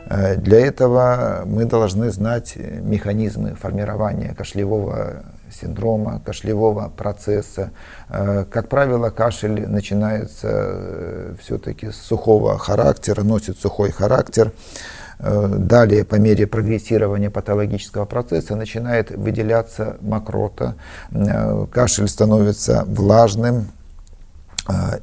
Для этого мы должны знать механизмы формирования кашлевого синдрома, кашлевого процесса. Как правило, кашель начинается все-таки с сухого характера, носит сухой характер. Далее, по мере прогрессирования патологического процесса, начинает выделяться мокрота, кашель становится влажным.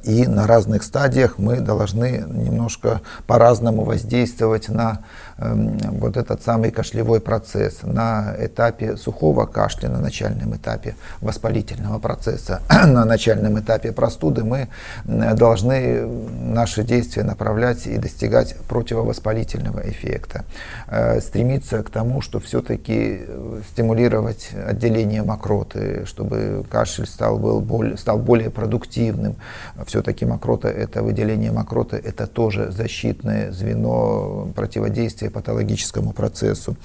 И на разных стадиях мы должны немножко по-разному воздействовать на вот этот самый кашлевой процесс. На этапе сухого кашля, на начальном этапе воспалительного процесса, на начальном этапе простуды мы должны наши действия направлять и достигать противовоспалительного эффекта. Стремиться к тому, чтобы все-таки стимулировать отделение мокроты, чтобы кашель стал более продуктивным. Все-таки мокрота, это выделение мокроты, это тоже защитное звено противодействия патологическому процессу.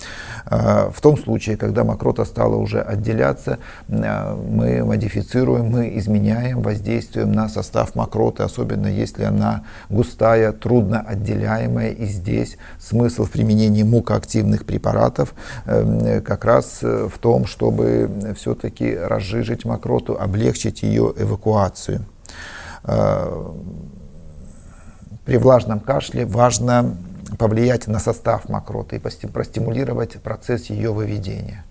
В том случае, когда мокрота стала уже отделяться, мы модифицируем, мы изменяем, воздействуем на состав мокроты, особенно если она густая, трудно отделяемая. И здесь смысл в применении мукоактивных препаратов как раз в том, чтобы все-таки разжижить мокроту, облегчить ее эвакуацию. При влажном кашле важно повлиять на состав мокроты и простимулировать процесс ее выведения.